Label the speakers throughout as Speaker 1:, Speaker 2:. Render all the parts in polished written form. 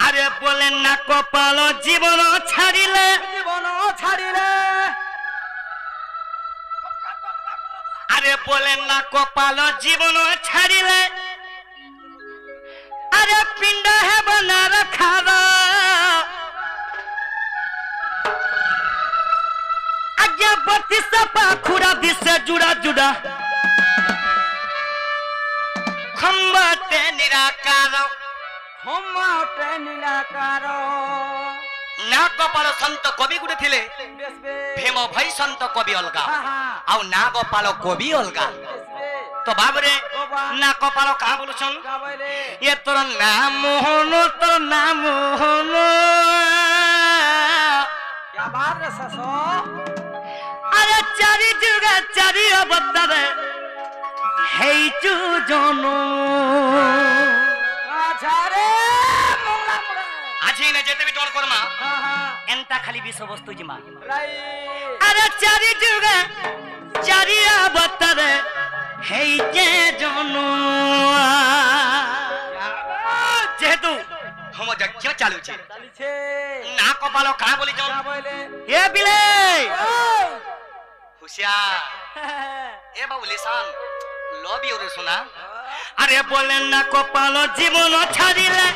Speaker 1: আরে বলেন না কপাল জীবন ছাড়িলে আরে বলেন না কপাল জীবন ছাড়িলে আরে পিণ্ড হেব না রাখার আজ্ঞা বত্তি সাপা খুড়া দিছে জুড়া জুড়া খম্বতে নিরাকার না গোপাল সন্ত কবি গুটে থিলে ভীম ভাই সন্ত কবি অলগা আউ না গোপাল কবি অলগা তো বাবরে না গোপাল কা বলছন এ তোর নাম মোহন তোর নাম মোহন আরে চারি যুগে চারি অবতারে হেইচু জন আজি না যেতে বি ডর করমা এন্তা খালি বিষয়বস্তু জিমা আরে চারি যুগে চারি অবতারে হেইচে জন যেহেতু হম যজ্ঞ চালুছে না কপাল কা বলি জন এ বিলে হুশিয়ার এ বাবু লিসান লবি ওরে শোনা আরে বলেন না কপাল জীবন ছাড়িলে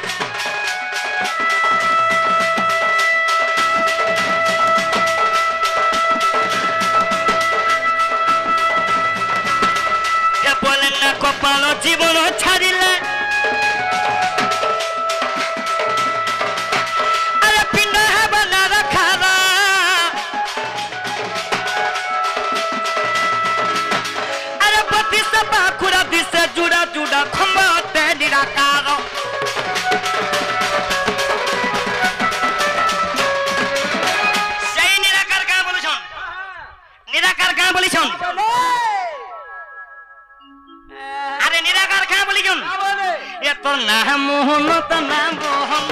Speaker 1: বলেন না কপাল জীবন ছাড়িলে আরে পিণ্ড হেব না রাখার আরে বত্তি সাপা খুড়া দিছে জুড়া জুড়া খম্বতে নিরাকার সেই নিরাকার গাঁ বলিছন নিরাকার গাঁ বলিছন আরে নিরাকার গাঁ বলিছন এ তোর নাম মোহন তোর নাম মোহন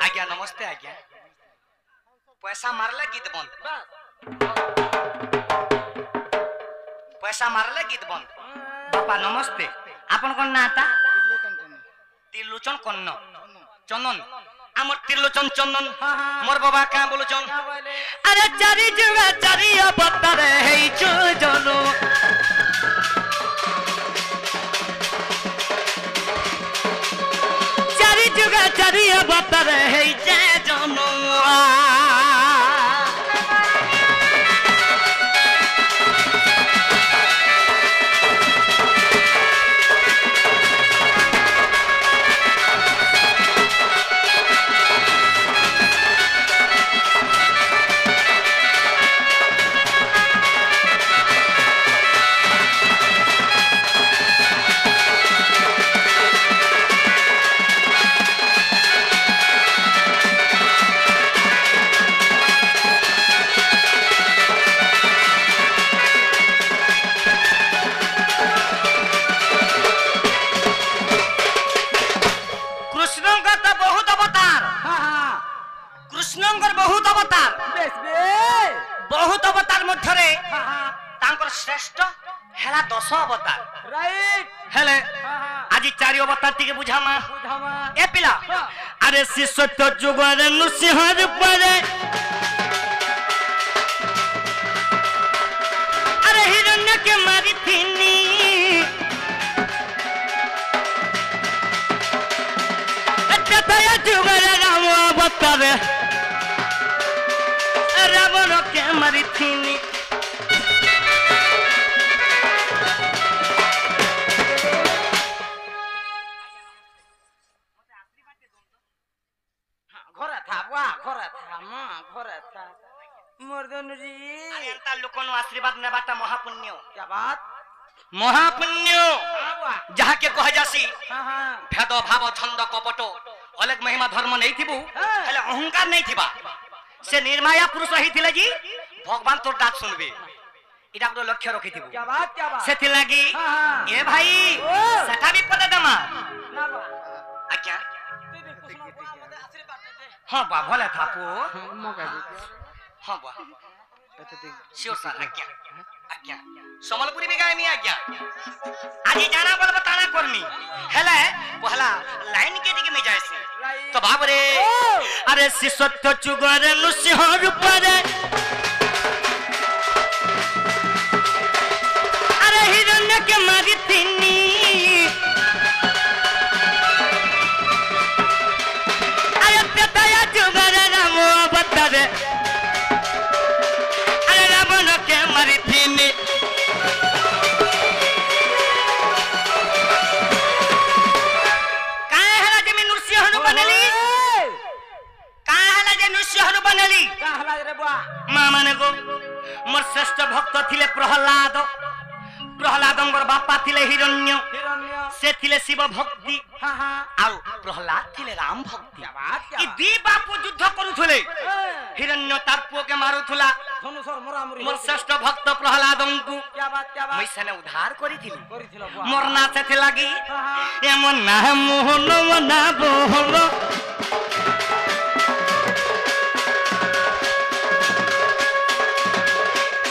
Speaker 1: আজ্ঞা নমস্তে আজ্ঞা पैसा मारले गीत बंद पैसा मारले गीत बंद बापा नमस्ते आपन कोन नाता त्रिलोचन कन्न चंदन आमर त्रिलोचन चंदन मोर बाबा का बोलुचन अरे चारि जुगा चारि अवतार हेई छु जनो चारि जुगा चारि अवतार हेई जे जनो बहुत अवतार मध्य श्रेष्ठ हेला 10 अवतार हेले आज 4 अवतार टिके बुझामा ए पिला अरे शिष्य जुगर नृसिंहर परे अरे हिरण्य के मारी थिनी तया जुगर राम अवतार रावण के मारी थिनी आशीर्वाद नेबाटा महापुण्य क्या बात महापुण्य जहा के कह जासी भेद भाव छंद कपट अलग महिमा धर्म नहीं थिबु हेले अहंकार नहीं थिबा से निर्माया पुरुष ही थिले जी भगवान तोर डाक सुनबे इटा को लक्ष्य रखि थिबु क्या बात सेति लागी ए भाई सठा भी पद दमा आज्ञा हां बा भले थापो हां बा शिव सर आज्ञा आज्ञा समलपुरी भी गायमी आज्ञा आज जाना बोलबो ताना करमी हेले पहला लाइन के दिखे में जाए से तो बाप रे अरे शिशुत्व चुगरे नृसिंह रूप रे अरे हिरण्य के मारी तिनी अरे दया चुगरे राम अवतार अरे रावण के मारी तिनी मोर श्रेष्ठ भक्त थिले प्रहलाद प्रहलादंगर बापा थिले हिरण्य से थिले शिव भक्ति आउ प्रहलाद थिले राम भक्ति ई दी बापू युद्ध करूथले हिरण्य तार पुओ के मारुथला मोर श्रेष्ठ भक्त प्रहलादंकु मैं सने उद्धार करिथिली मोर ना से लागी एमन ना मोहन मना बोहन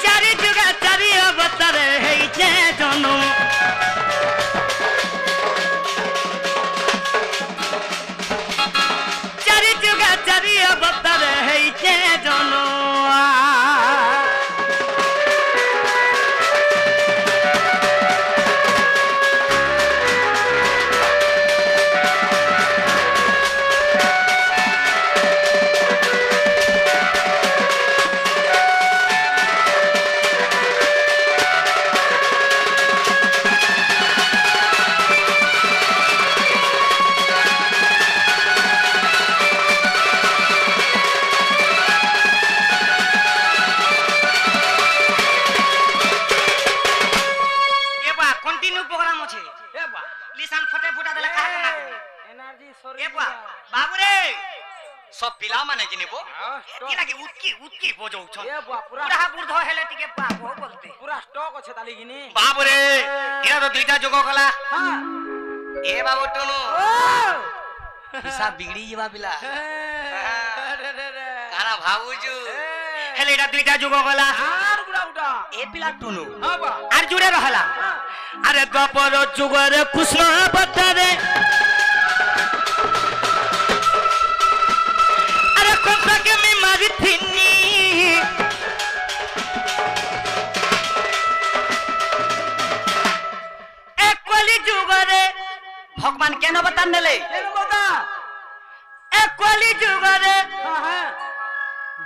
Speaker 1: चारि जुगा चारि अवतार है जनो सब पिला माने जिनेबो किना कि उतकी बजौ छ ए बा पूरा बुर्ध हेले टिके बाबो बोलते पूरा स्टॉक छ ताली गिनी बाबू रे एरा तो दुईटा जोगो गला हां ए बाबू टनु हिसाब बिगड़ी जीवा पिला काना भाऊजू हेले एरा दुईटा जोगो गला आर गुडा उडा ए पिला टनु हां बा आर जुड़े रहला अरे द्वापर जुगरे कृष्ण अवतारे भगवान केन बता नेले एकली जुगरे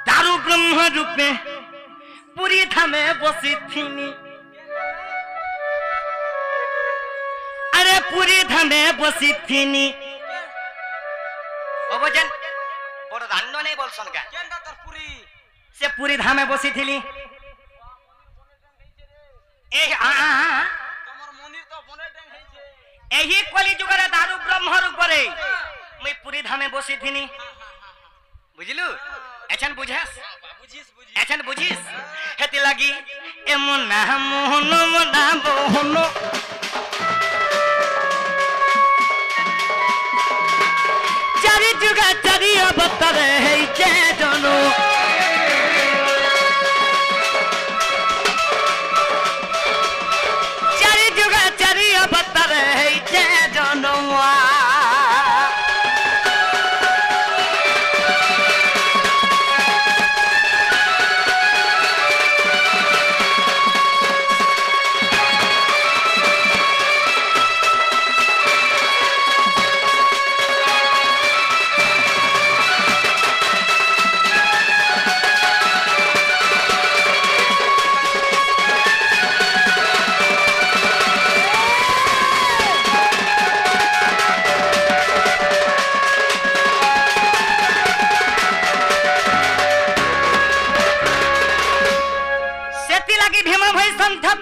Speaker 1: दारू ब्रह्म रूपे पूरी धामे बसी थिनी अरे पूरी धामे बसी थिनी ओबजन बड़ दांड नहीं बोलसन का केनटा तर पूरी से पूरी धामे बसी थिली ए आ तमर मनिर तो बने डेंग है छे एही कली जुगरे दारू ब्रह्म रूप रे मैं पूरी धामे बसी थिनी बुझलु एछन बुझास एछन बुझिस हेति लागी एमन ना मोहन मना बोहन चारि जुगा चारि अवतार है जे जनो चारि जुगा चारि अवतार है जे जनो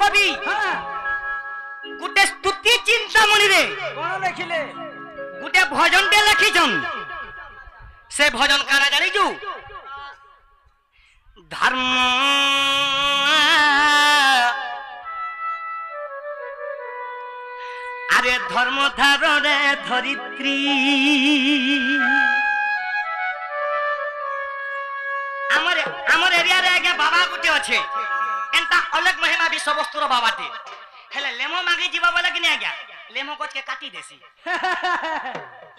Speaker 1: कवि गुटे स्तुति चिंतामणि रे कोन लिखिले गुटे भजन टे लिखिछन से भजन काना जानि जु धर्म अरे धर्म धार रे धरित्री हमर एरिया एरिया रे आगे बाबा गुटे अच्छे एंता अलग महिमा विश्व वस्तुर बाबाटे हेले लेमो मागे जीवा बोला कि नहीं आज्ञा लेमो कोच के काटी देसी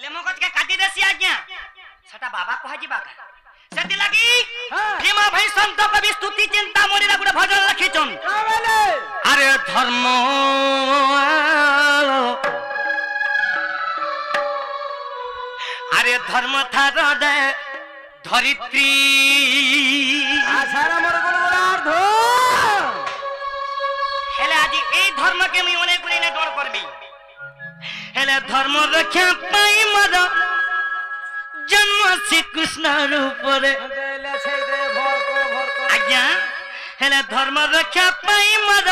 Speaker 1: लेमो कोच के काटी देसी आज्ञा सेटा बाबा कहा जीवा का सेति लगी भीमा भाई संत कवि स्तुति चिंता मोरी रा गुटे भजन लिखिचन अरे धर्म अरे धर्म थार दे धरित्री
Speaker 2: आसारा मोर गुणगुणार्थ
Speaker 1: हेले आज ए धर्म के मी अनेक गुणे ने डर करबी हेले धर्म रक्षा पाई मर जन्म श्री कृष्ण रूप रे
Speaker 2: देले छै दे भर को
Speaker 1: आज्ञा हेले धर्म रक्षा पाई मर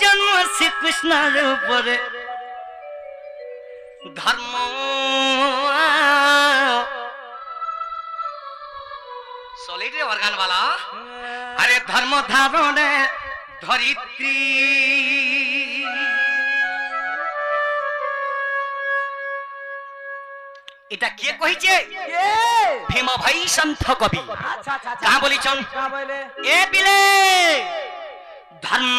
Speaker 1: जन्म श्री कृष्ण रूप रे धर्म सॉलिड रे ऑर्गन वाला अरे धर्म धारण धरित्री এটা কে কইছে
Speaker 2: के
Speaker 1: ভীম ভাই সন্ত কবি
Speaker 2: अच्छा अच्छा
Speaker 1: कहां बोली चन
Speaker 2: का बोले
Speaker 1: ए बिले धर्म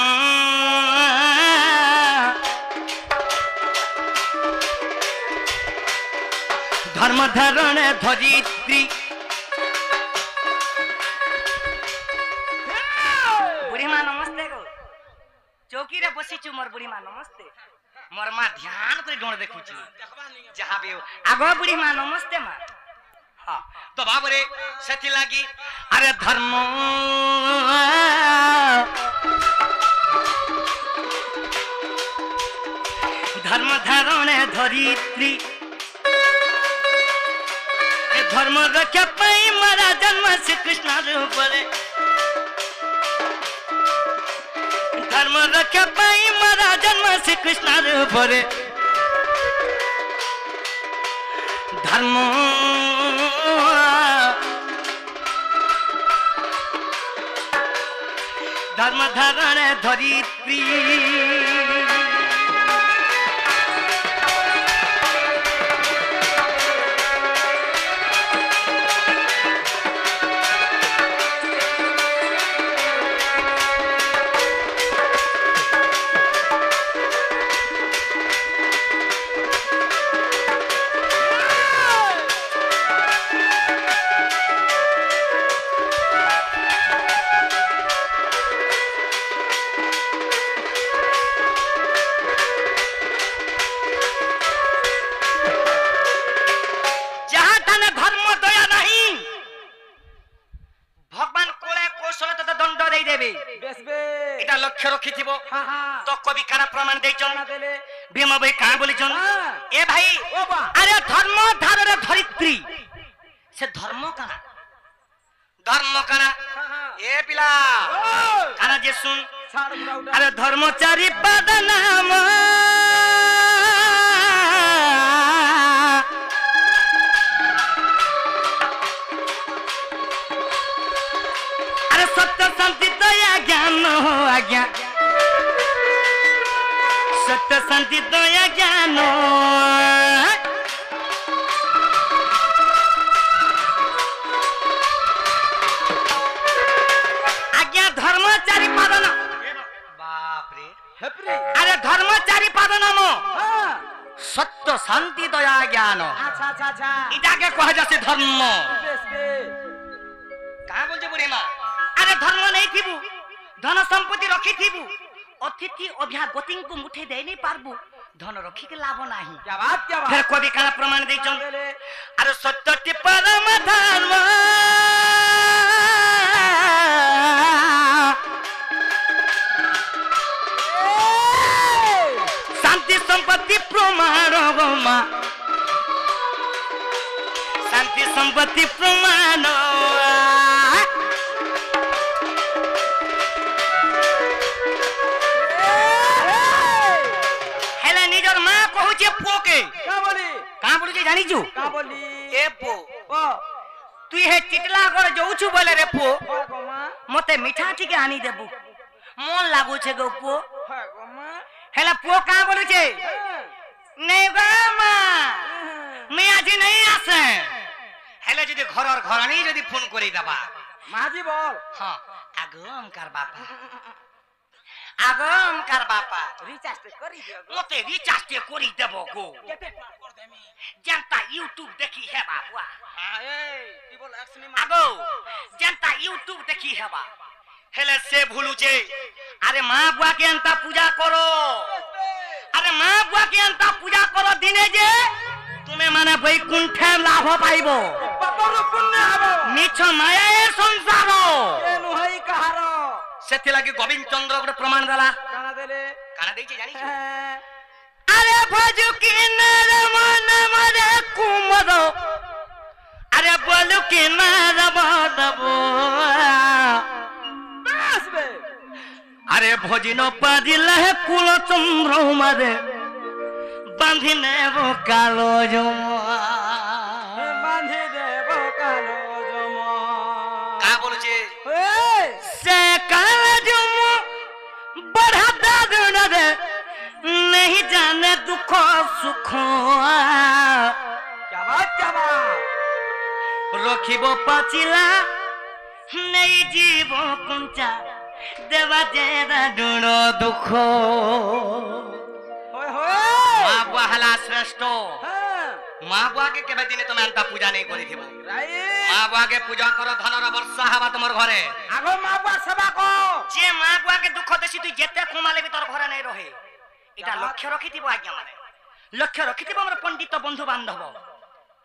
Speaker 1: धर्म धारण धरित्री बुढ़ी माँ नमस्ते गो चौकी रे बसी छु मोर बुढ़ी माँ नमस्ते मोर माँ ध्यान करे डोण देखु छु जहां भी हो आगो बुढ़ी माँ नमस्ते माँ हां तो बाबरे सेति लागी अरे धर्म धर्म धारण धरित्री धर्म रक्षा पाई मारा जन्म श्री कृष्ण रूप रे धर्म रक्षा पाई मारा जन्म श्री कृष्ण रूप रे धर्म धर्म धारण धरित्री लक्ष्य रखी थी तो कवि काना प्रमाण दे भीम भाई कहा बोली ए भाई अरे धर्म धारे धरित्री से धर्म काना ए पिला काना जे सुन अरे धर्मचारी पद नाम अरे सत्य शांति दया ज्ञान हो आज्ञा सत्य शांति दया ज्ञान आज्ञा धर्मचारी पादन बाप रे अरे धर्मचारी पादन सत्य शांति दया ज्ञान
Speaker 2: अच्छा अच्छा अच्छा
Speaker 1: इटा के कह जासे धर्म कहां बोल जे बुढ़ी मां अरे धर्म नहीं थीबू धन संपत्ति रखी थीबू अतिथि अभ्यागति को मुठे दे नहीं पारबू धन रखी के लाभ नहीं
Speaker 2: क्या बात
Speaker 1: फिर कवि काना प्रमाण दे अरे सत्य परम धर्म शांति संपत्ति प्रमाण गोमा शांति संपत्ति प्रमाण जानी छु
Speaker 2: का बोली
Speaker 1: ए पो तू हे चिटला कर जाऊ छु बोले रे पो मते मिठा ठीक आनी देबू मन लागू छे गो पो हेला पो का बोलू छे नहीं गो मां मैं आज नहीं आसे हेले जदी घर और घर नहीं जदी फोन करी दबा
Speaker 2: মাঝি বল
Speaker 1: হ্যাঁ আগমকার বাপা আগমকার বাপা
Speaker 2: রিচার্জ করি দিও
Speaker 1: মতে রিচার্জ করি দেব গো
Speaker 2: কেতে টাকা কর দেমি
Speaker 1: জানতা ইউটিউব দেখি হেবা বুয়া
Speaker 2: এই কি বল এক সিনেমা
Speaker 1: আগো জানতা ইউটিউব দেখি হেবা হেলে সে ভুলু যে আরে মা বুয়া কে আনতা পূজা করো আরে মা বুয়া কে আনতা পূজা করো দিনে যে তুমি মানে বৈকুণ্ঠে লাভ পাইব
Speaker 2: পাপর পুণ্য হবো
Speaker 1: মিছ মায়ের সংসার
Speaker 2: এ নহই কাহার
Speaker 1: সেথি লাগি গোবিন্দ চন্দ্র গোটে প্রমাণ দেলা
Speaker 2: কানা দেলে
Speaker 1: কানা দেইছে জানিছ
Speaker 2: হ্যাঁ
Speaker 1: আরে ভজু কিনার মন মরে কুমর আরে বলু কিনার বদব
Speaker 2: আসবে
Speaker 1: আরে ভজিন পারিলে কুল চন্দ্র মারে বাঁধি নেব কালো জমা
Speaker 2: বাঁধি দেব কালো জমা
Speaker 1: কা বলছে
Speaker 2: এই
Speaker 1: से काल जुम बढ़ा दादुन रे नहीं जाने दुख सुख
Speaker 2: क्या बात
Speaker 1: रखिब पाचिला नहीं जीव कुंचा देवा जेरा डुण दुख
Speaker 2: होय होय
Speaker 1: माँ बुआ हला श्रेष्ठ
Speaker 2: हां
Speaker 1: माँ बुआ के केबे दिने तुम अंता पूजा नहीं करी थिबो
Speaker 2: राइट
Speaker 1: माँ बुआ के पूजा करो धनर वर्षा हवा तुमर घरे
Speaker 2: आगो माबा सेवा को
Speaker 1: जे माँ बुआ के दुख देसी तू जेते कमाले भी तोर घरे नहीं रहे এটা লক্ষ্য রখিথিব আজ্ঞা মানে লক্ষ্য রখিথিব আমার পণ্ডিত বন্ধু বান্ধব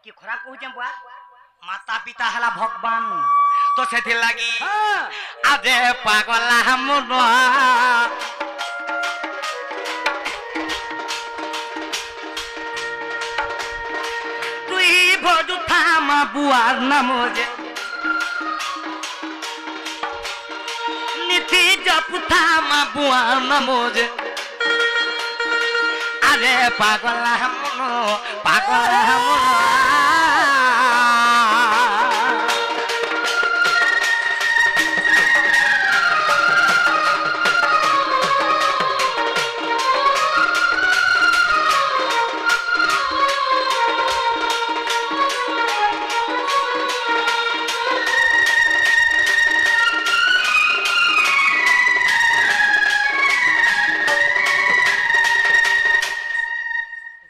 Speaker 1: কি খরা কহুছে বুয়া মাতা পিতা হলা ভগবান তো সেথি লাগি
Speaker 2: हां
Speaker 1: আদে পাগলা হামুন তুই ভজু থামা বুয়ার নাম যে নীতি জপু থামা বুয়ার নাম যে আরে পাগলা হামুন পাগলা হামুন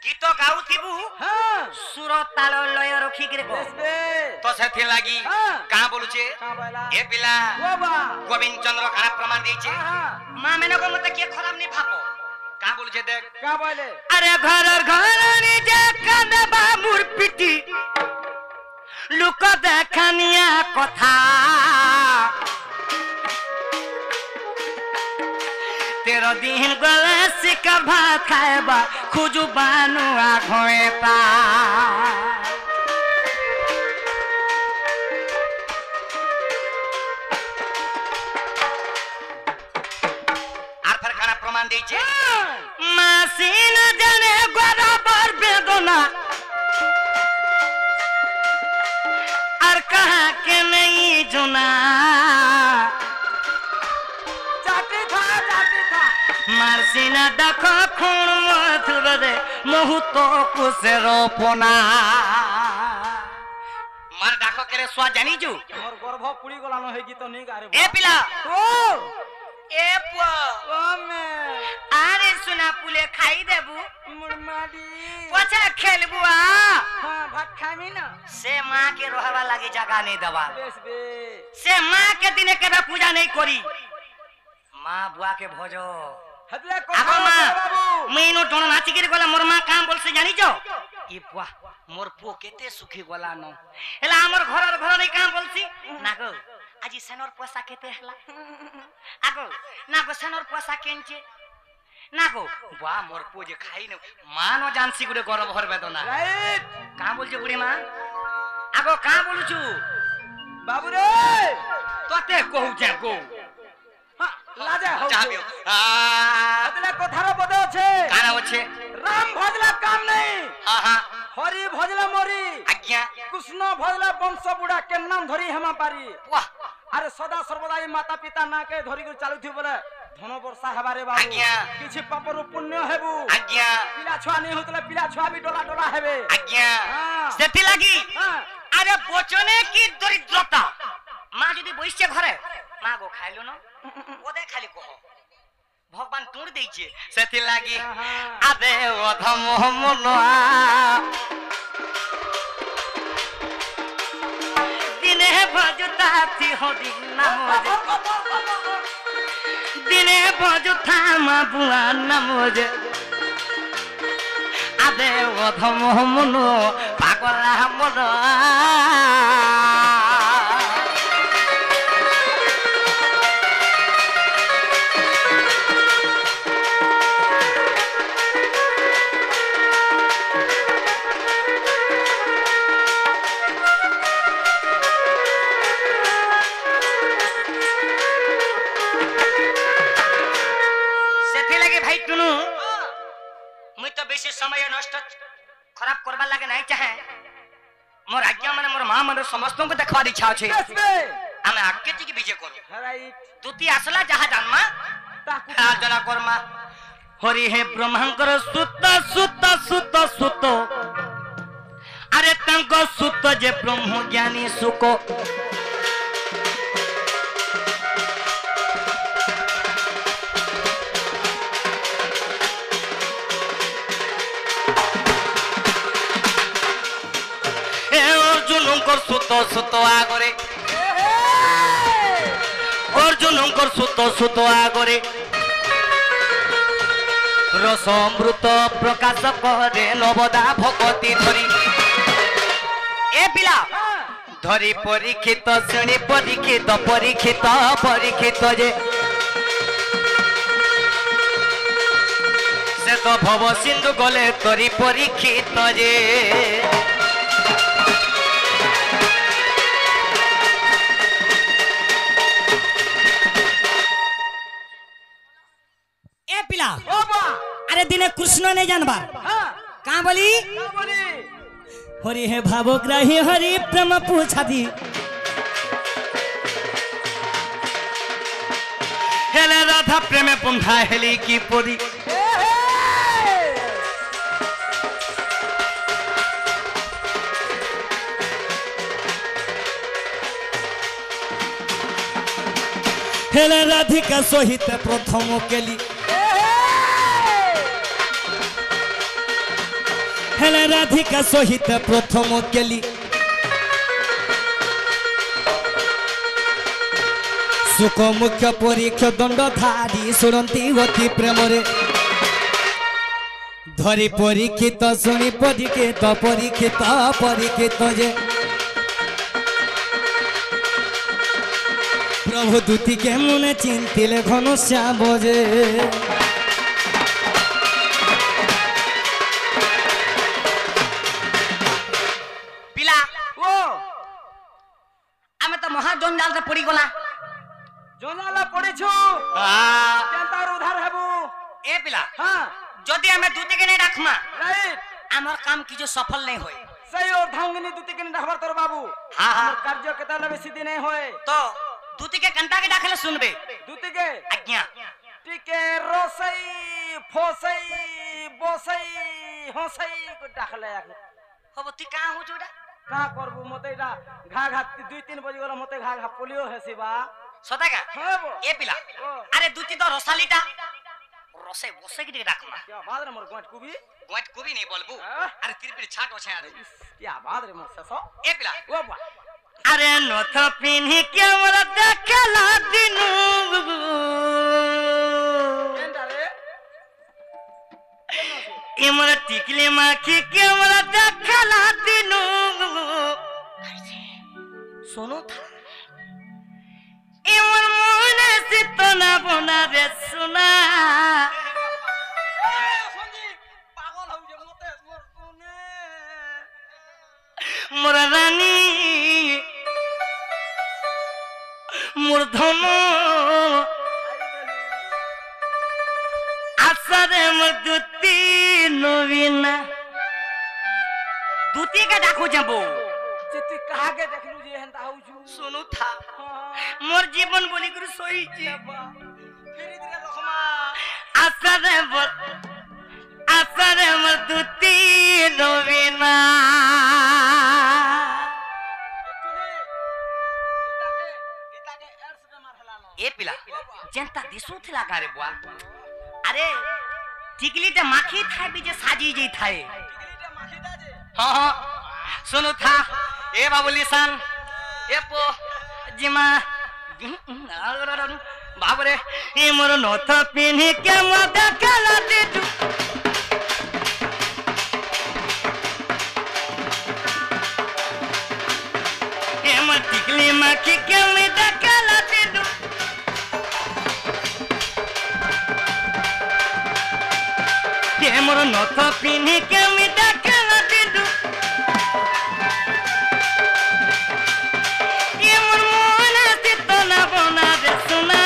Speaker 1: গীত গাউথিবু
Speaker 2: हां
Speaker 1: সুর তাল লয় রখি করে কো
Speaker 2: আসবে
Speaker 1: তো সেথি লাগি
Speaker 2: হ্যাঁ।
Speaker 1: কা বলুছে
Speaker 2: का बोला
Speaker 1: এ পিলা
Speaker 2: বাবা
Speaker 1: গোবিন্দ চন্দ্র খারাপ প্রমাণ দিয়েছে
Speaker 2: हां
Speaker 1: মা মেনে কো মতে কি খারাপ নি ভাবো কা বলুছে দেখ
Speaker 2: का बोले
Speaker 1: আরে ঘর ঘর নিজে কাঁদে বাবুর পিটি লোক দেখানিয়া কথা তেরো দিন গলে শিকা ভাত খাইবা খুজু বানুয়া ঘয়েতা আর ফের খারাপ প্রমাণ দিয়েছে মাসি না জানে গরাবর বেদনা আর কাহা কে নেই জোনা
Speaker 2: जाती था
Speaker 1: মারসি না দেখো খুন মথুর রে মুহূর্ত কুসে রোপনা মার ডাকো কেরে সোয়া জানিছু
Speaker 2: मोर गर्भ पुड़ी गलानो है गीत नहीं गारे
Speaker 1: এ পিলা
Speaker 2: ओ
Speaker 1: এ পুয়া
Speaker 2: ओ मैं
Speaker 1: আরে সোনা পুলে খাই দেবু
Speaker 2: मुरमाडी
Speaker 1: পছা খেলবু আ
Speaker 2: हां भात खामी ना
Speaker 1: সে মা কে রহবা লাগি জায়গা নেই দেবা
Speaker 2: बेस बे
Speaker 1: সে মা কে দিনে কেবে পূজা নেই করি মা বুয়া কে ভজ
Speaker 2: हदले
Speaker 1: আগো মা
Speaker 2: बाबू
Speaker 1: মেইনো টন নাচি গিরি গলা মোর মা কাম বলছে জানিছ ই বুয়া মোর পো কেতে সুখী গলা ন হেলা আমার ঘরের ঘর নেই কাম বলছি না গো আজি সেনর পয়সা কেতে হেলা আগো না গো সেনর পয়সা কেনছে না গো বুয়া মোর পো যে খাই ন মা ন জানছি গুড়ে গর্ব ভর বেদনা
Speaker 2: राइट
Speaker 1: কা বলছে বুড়ি মা আগো কা বলছু
Speaker 2: बाबू रे
Speaker 1: তোতে কহুছে গো
Speaker 2: हां लाजा हो
Speaker 1: চাবিও
Speaker 2: हदले कथार पदे আছে
Speaker 1: কানা হচ্ছে
Speaker 2: राम भजला काम नहीं
Speaker 1: আহা
Speaker 2: हरि भजला मोरी
Speaker 1: আজ্ঞা
Speaker 2: कृष्ण भजला वंश बुढ़ा के नाम धरी हेमा पारी
Speaker 1: বাহ
Speaker 2: अरे सदा सर्वदा ई माता पिता ना के धरी कर चालू थी बोले धन वर्षा हेबारे बाबू
Speaker 1: आज्ञा।
Speaker 2: किछि पापर पुण्य हेबू
Speaker 1: আজ্ঞা
Speaker 2: पिला छुआ नहीं होतले पिला छुआ भी डोला डोला हेबे
Speaker 1: আজ্ঞা
Speaker 2: हां
Speaker 1: সেটি লাগি
Speaker 2: हां
Speaker 1: আরে বচনে কি দরিদ্রতা মা যদি বইছে ঘরে মা গো খাইলো না ওদে খালি কহ ভগবান তুড় দেইছে সেতি লাগি আদে অধম মন দিনে ভজতা হরি নাম দিনে ভজতা মা বুয়া নাম আদে অধম মন পাগলা মন বেশি সময় নষ্ট খারাপ করবার লাগে নাই চাহে মোর আজ্ঞা মানে মোর মা মানে সমস্তকে দেখবার ইচ্ছা আছে আমি আগে থেকে বিজয় করব দুতি আসলা যাহা জানমা তাহা জনা করমা হরি হে ব্রহ্মাঙ্কর সুত সুত সুত সুত আরে তাঙ্ক সুত যে ব্রহ্ম জ্ঞানী সুক সুত সুত আগরে অর্জুনঙ্কর সুত সুত আগরে রস অমৃত প্রকাশ করে নবদা ভগতি ধরি এ পিলা ধরি পরীক্ষিত শ্রেণী পরীক্ষিত পরীক্ষিত পরীক্ষিত যে সে তো ভব সিন্ধু গলে তরি পরীক্ষিত যে
Speaker 3: अरे दिने कृष्ण नहीं जानबार कहाँ बोली हरि हे भावग्राही हरि प्रेम पूछा दी
Speaker 1: हेले राधा प्रेमे बंधा हेली की परी
Speaker 3: हेले राधिका सहित प्रथम केली हेले राधिका सहित प्रथम केली सुख मुख्य परीक्ष दंड धारी शुणती अति प्रेम धरी परीक्षित शुणी परीक्षित परीक्षित परीक्षित जे प्रभु दूती के मुने चिंतिले घनश्याम बजे
Speaker 1: জঞ্জাল রে পড়ি গলা
Speaker 2: জঞ্জাল পড়েছো কেনতার উদ্ধার হেবু
Speaker 1: এ পিলা
Speaker 2: হ্যাঁ
Speaker 1: যদি আমি দুতে কে নাই রাখমা
Speaker 2: রাইট
Speaker 1: আমার কাম কিছু সফল নাই হয়
Speaker 2: সেই অর্ধাঙ্গিনী দুতে কে নাই রাখবার তোর বাবু
Speaker 1: হ্যাঁ
Speaker 2: আমার কার্য কেতালে বেশি দিন নাই হয়
Speaker 1: তো দুতে কে ঘন্টা কে ডাকলে শুনবে
Speaker 2: দুতে কে
Speaker 1: আজ্ঞা
Speaker 2: টিকে রসই ফসই বসই হসই কো ডাকলে
Speaker 1: হব তুই কা হু জোড়া
Speaker 2: কা করবু মতে এটা ঘা ঘা 2-3 বজি গলা মতে ঘা ঘা পোলিও হেসিবা
Speaker 1: সদাকা
Speaker 2: হবো
Speaker 1: এ পিলা আরে দুতি তো রসালিটা রসে বসে কি ডাকমা
Speaker 2: কি বাদ রে মোর গোট কুবি
Speaker 1: নেই বলবু আরে তিরপির ছাট আছে আরে
Speaker 2: কি বাদ রে মোর সস
Speaker 1: এ পিলা
Speaker 2: ও বা
Speaker 1: আরে নথ পিনহি কে মোর দেখলা দিনু
Speaker 2: কেনটা রে
Speaker 1: ইমর টিকলি মাখি কে মোর দেখলা দিনু শোনো থা ইমর মনে সিতনা বনা রে সোনা
Speaker 2: সঞ্জীব পাগল হউ যে মতে মোর কোনে
Speaker 1: মোর রানী মোর ধন আসারে মোর দুতি নবীনা দুতি কে ডাকু যাবো
Speaker 2: তুই কাহাকে দেখলু যে হেনতা হউছু
Speaker 1: শুনু থা মোর জীবন বলি করে সইছি
Speaker 2: ফিরি দিলে রহমা
Speaker 1: আসারে মোর দুতি নবীনা
Speaker 2: একটুনে
Speaker 1: जेंता दिसु थिला गारे बुआ अरे टिकली ते माखी थाए भी जे साजी जी थाए हां हां सुनो था ए बाबुली सान ए पो जिमा बाबरे ए मोर नथ पिनी के मद कला दिटू ए मोर टिकली माखी के मद कला दिटू ए मोर नथ पिनी के मद कला दिटू ए मोर मन सित ना बना दे सुना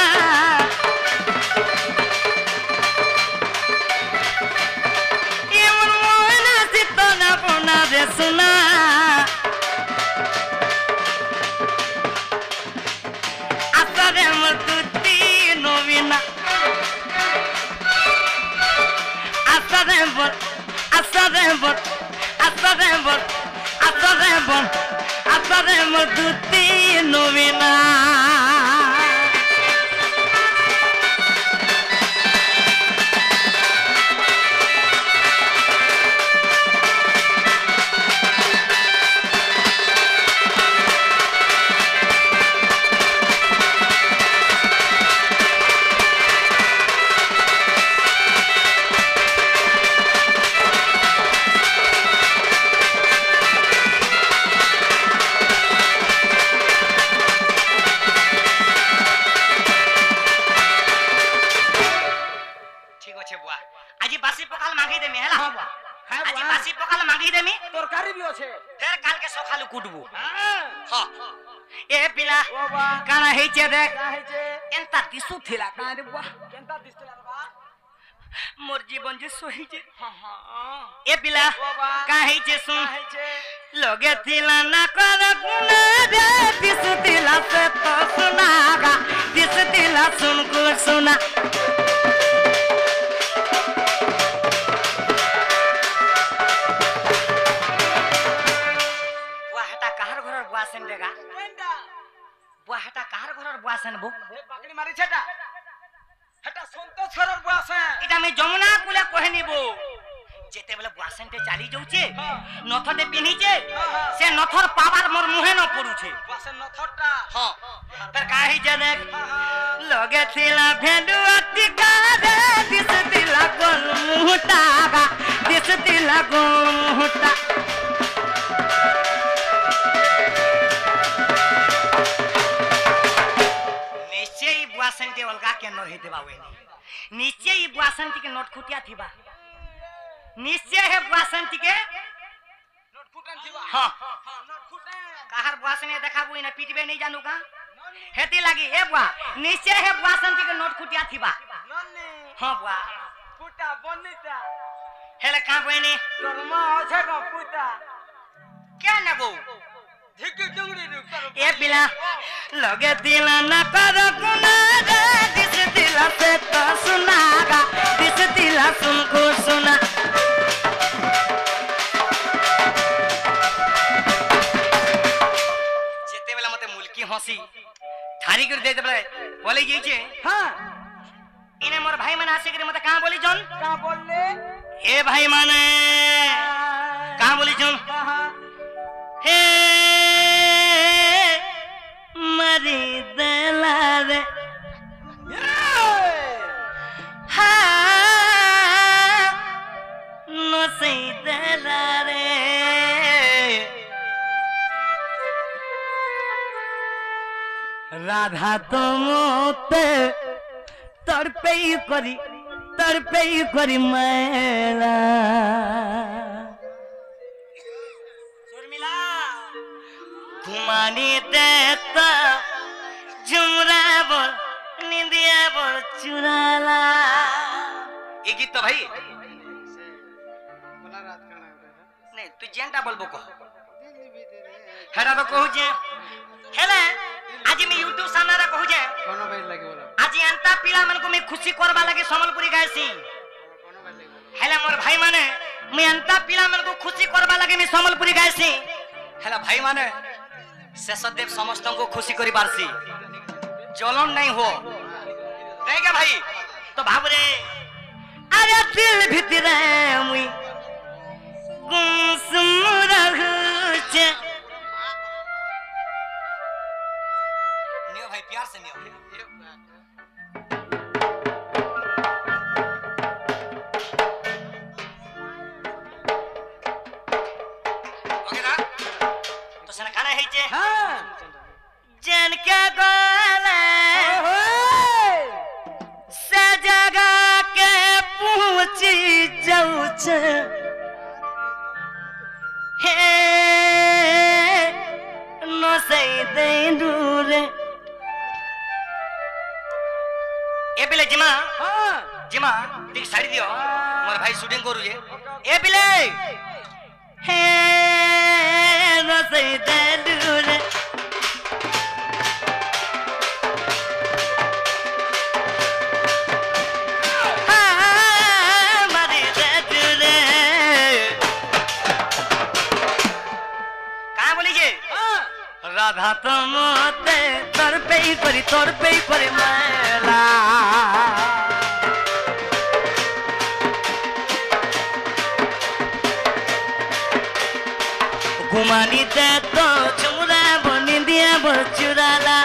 Speaker 1: ए मोर मन सित ना बना दे सुना आसरे मोर तुती नवीना आसरे बोल आसरे बोल आसरे बोल आसरे बोल आसरे मोर तुती नवीना আজি বাসি পকাল মাগি দেমি হেলা
Speaker 2: हां बा हां
Speaker 1: আজি বাসি পকাল মাগি দেমি
Speaker 2: तरकारी भी আছে
Speaker 1: ফের কালকে সকালে কুটবো
Speaker 2: हां
Speaker 1: হ এ পিলা
Speaker 2: ओ बा
Speaker 1: কানা হেইছে দেখ
Speaker 2: का है
Speaker 1: এন্তা দিসু থিলা কারে বুয়া
Speaker 2: केंता दिसला बा
Speaker 1: মোর জীবন যে সহিছে
Speaker 2: हां हां
Speaker 1: এ পিলা
Speaker 2: ओ बा
Speaker 1: কা হেইছে শুন
Speaker 2: का है
Speaker 1: লগে থিলা না কর গুনা রে দিসু থিলা সে তো সুনাগা দিসু থিলা শুন কো সুনা বুয়া হেটা কাহার ঘরের বুয়া সেন দেগা
Speaker 2: केंता
Speaker 1: বুয়া হেটা কাহার ঘরের বুয়া সেন বু
Speaker 2: ए पकड़ी मारी छटा हटा संतोष सरर बुआसे
Speaker 1: এটা আমি যমুনা কুলে কহে নিব যেতে বলে বুয়াসেনতে চালি যাউছে নথতে পিনিছে সে নথর পাবার মোর মুহে ন পড়ুছে
Speaker 2: बुआसे नथटा
Speaker 1: হ্যাঁ তার কাহি যে দেখ লগে ছিলা ভেন্ডু অতিকা রে দিস দিলা গোল মুহটা গা দিস দিলা গোল মুহটা নিশ্চয়ই বুয়াসেনতে অলগা কেন হইতে বাবে নিশ্চয়ই বুয়াসেনটিকে নট খুটিয়া থিবা নিশ্চয় হে বুয়াসেনটিকে
Speaker 2: नोट फुटन थीबा
Speaker 1: हां
Speaker 2: हां नोट फुटे
Speaker 1: কাহার বুয়াসেনে দেখাবো না পিটবে নাই জানু কা হেতি লাগি এ বুয়া নিশ্চয় হে বুয়াসেনটিকে নট খুটিয়া থিবা
Speaker 2: नन्ने
Speaker 1: हां बुआ
Speaker 2: फुटा बनिता
Speaker 1: हेले का बने
Speaker 2: तोरमा আছে का फुटा
Speaker 1: क्या नेबो
Speaker 2: धिक डुंगरी रु कर
Speaker 1: ए बिला लगे दिला ना कर गुना रे दिस दिला से तो सुनागा दिस दिला सुन को सुना जेते बेला मते मुल्की हंसी ठारी कर दे देबले बोले जाइछे
Speaker 2: हां
Speaker 1: इने मोर भाई मन आसे करे मते का बोली जन
Speaker 2: का बोलले
Speaker 1: ए भाई माने का बोली जन
Speaker 2: कहा
Speaker 1: हे मरी दला रे हा नो से दला रे राधा तुमते तड़पे करी मैला घुमानी देता झुमरा बोल निंदिया बोल चुराला ये गीत तो भाई नहीं तू जेंटा बोलबो को हेरा तो कहू जे हेले आज मैं YouTube सामने रा कहू जे
Speaker 2: कोनो भाई लागे बोला
Speaker 1: आज अंता पीला मन को मैं खुशी करबा लगे समलपुरी गायसी
Speaker 2: कोनो भाई लागे
Speaker 1: हेले मोर भाई माने मैं अंता पीला मन को खुशी करबा लगे मैं समलपुरी गायसी हेला भाई माने शेषदेव समस्त को खुशी करी पारसी जलन नहीं हो नहीं क्या भाई तो भाबरे अरे दिल भीतर मुई गुमसुम रहूचे नियो भाई प्यार से नियो ओके ना तो सना खाना है जे
Speaker 2: हां
Speaker 1: जन के गोले से जगा के पहुंची जाऊ छे हे नो सही दे दूरे ए बिले जिमा
Speaker 2: हां
Speaker 1: जिमा ठीक साड़ी दियो मोर भाई शूटिंग करू जे ए बिले हे नो सही दे दूरे राधा तमते तोर पे ही परी मैला घुमानी दे तो चुरा बनी दिया बचुराला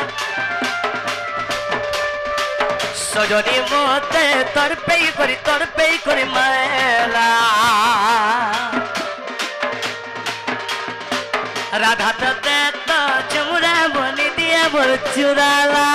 Speaker 1: सजनी मोते तोर पे ही परी मैला राधा ते तो चुरा बनी दिया बचुराला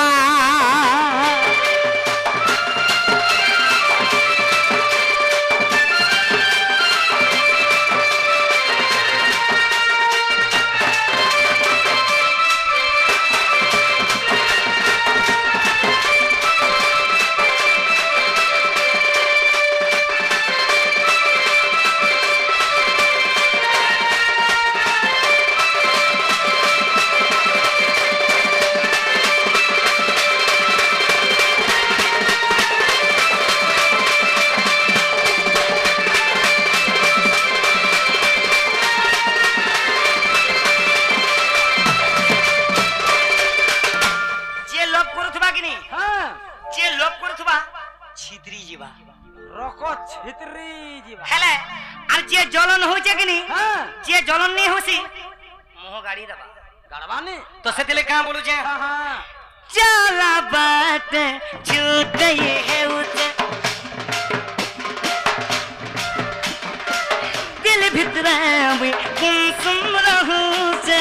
Speaker 1: छित्री जीवा
Speaker 2: रको छित्री जीवा
Speaker 1: हेले আর যে জ্বলন হইছে কিনি
Speaker 2: हां
Speaker 1: যে জ্বলন নি হসি মোহ গাড়ি দেবা
Speaker 2: गड़वानी
Speaker 1: তো সেতিলে কা বলু যে
Speaker 2: हां हां
Speaker 1: चला बात छूट गई है उसे दिल भीतर में गुमसुम रहूं से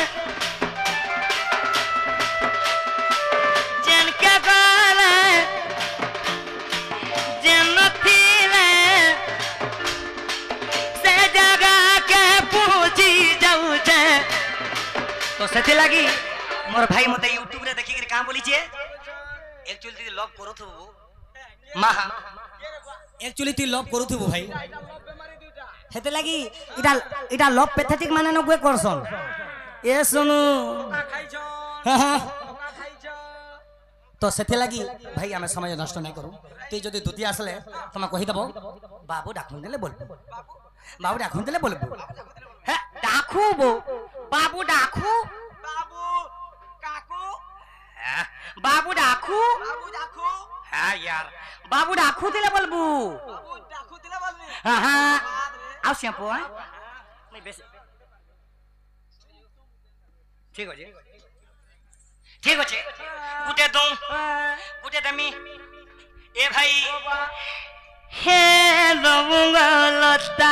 Speaker 1: जन के गाला जन थीले से जगा के पूछी जाऊ जे तो सेति लागी मोर भाई मते यूट्यूब रे देखि के का बोली छे एक्चुअली ती लव करूथबो माहा
Speaker 3: एक्चुअली ती लव करूथबो भाई हेते लागी इटा लव पैथेटिक माने न गुए करसन ए सुनु
Speaker 2: का खाइछो
Speaker 3: हां हां
Speaker 2: का खाइछो
Speaker 3: तो सेते लागी भाई हमें समय नष्ट नहीं करू ती जदी दुती आसले तमा कहि दबो बाबू डाकुन देले बोलबो बाबू डाकुन देले बोलबो
Speaker 1: हे डाखुबो बाबू डाखू
Speaker 2: बाबू काकू
Speaker 1: बाबू डाखू
Speaker 2: बाबू डाकू
Speaker 1: हां यार बाबू डाखू दिले बोलबू
Speaker 2: बाबू डाकू दिले बोलनी
Speaker 1: हां हां आओ श्यापो मैं बेस ठीक हो जे ठीक हो जे गुटे दो गुटे दमी ए भाई हे रंगलता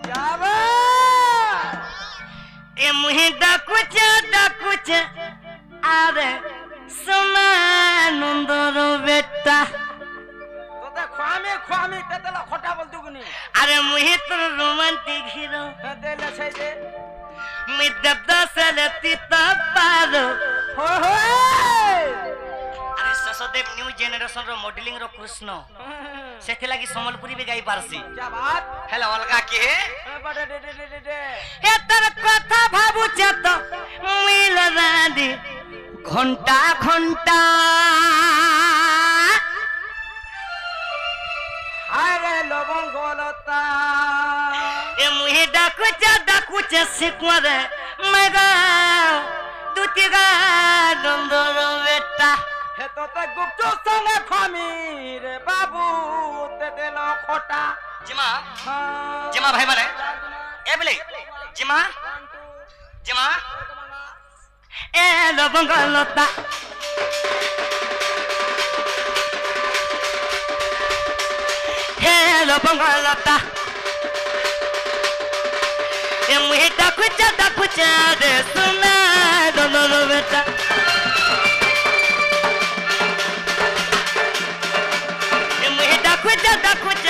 Speaker 2: जाबा
Speaker 1: ए मुहे डाकुच अरे सोनानंदर बेटा
Speaker 2: तोते ख्वामे तेतला खोटा बोल दुगनी
Speaker 1: अरे मुहे तो रोमांटिक हीरो
Speaker 2: देले छै जे
Speaker 1: मैं दबदा सलती पारो
Speaker 2: हो हो
Speaker 1: अरे ससदेव न्यू जेनरेशन रो मॉडलिंग रो कृष्ण सेथे लागि समलपुरी भी गाई पारसी
Speaker 2: क्या बात
Speaker 1: हेलो अलगा के
Speaker 2: बड़े दे
Speaker 1: हे तर कथा भाबु चत मिल रादी घंटा घंटा
Speaker 2: अरे लवंगलता
Speaker 1: ए मुहे डाकुच सिकरे मगा दुतिगा नंदर बेटा
Speaker 2: হে তোতে গুপচুপ সঙ্গে খামি রে বাবু তে দিল খোটা
Speaker 1: জিমা জিমা ভাই মানে এ বলে জিমা জিমা এ লবঙ্গলতা হে লবঙ্গলতা এ মুহে ডাকুচা রে সুনা দোনো বেটা এ মুহে ডাকুচা